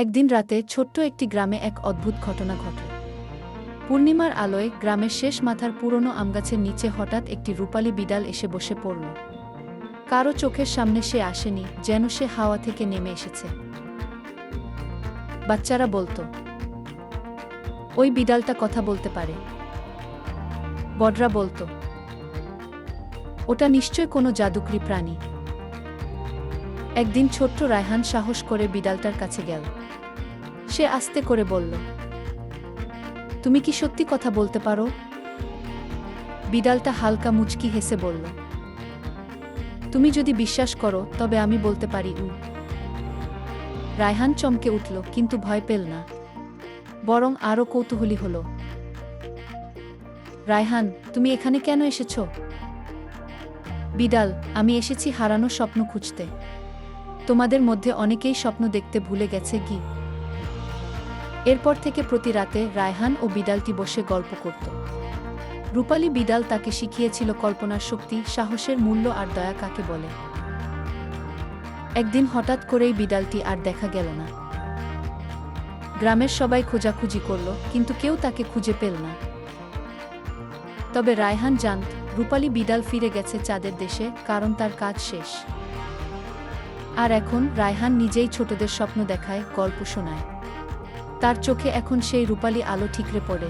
একদিন রাতে ছোট্ট একটি গ্রামে এক অদ্ভুত ঘটনা ঘটে। পূর্ণিমার আলোয় গ্রামের শেষ মাথার পুরনো আমগাছের নিচে হঠাৎ একটি রূপালী বিড়াল এসে বসে পড়ল। কারো চোখের সামনে সে আসেনি, যেন সে হাওয়া থেকে নেমে এসেছে। বাচ্চারা বলতো, ওই বিড়ালটা কথা বলতে পারে। বড়রা বলতো, ওটা নিশ্চয় কোনো জাদুকরী প্রাণী। একদিন ছোট্ট রায়হান সাহস করে বিড়ালটার কাছে গেল। সে আস্তে করে বলল, তুমি কি সত্যি কথা বলতে পারো? বিড়ালটা হালকা মুচকি হেসে বলল, তুমি যদি বিশ্বাস করো তবে আমি বলতে পারি। রায়হান চমকে উঠল, কিন্তু ভয় পেল না, বরং আরও কৌতূহলী হল। রায়হান, তুমি এখানে কেন এসেছ? বিড়াল, আমি এসেছি হারানো স্বপ্ন খুঁজতে। তোমাদের মধ্যে অনেকেই স্বপ্ন দেখতে ভুলে গেছে কি? এরপর থেকে প্রতি রাতে রায়হান ও বিড়ালটি বসে গল্প করত। রূপালী বিড়াল তাকে শিখিয়েছিল কল্পনার শক্তি, সাহসের মূল্য আর দয়া কাকে বলে। একদিন হঠাৎ করেই বিড়ালটি আর দেখা গেল না। গ্রামের সবাই খোঁজাখুঁজি করল, কিন্তু কেউ তাকে খুঁজে পেল না। তবে রায়হান জানত, রূপালী বিড়াল ফিরে গেছে চাঁদের দেশে, কারণ তার কাজ শেষ। আর এখন রায়হান নিজেই ছোটদের স্বপ্ন দেখায়, গল্প শোনায়। তার চোখে এখন সেই রূপালী আলো ঠিকরে পড়ে।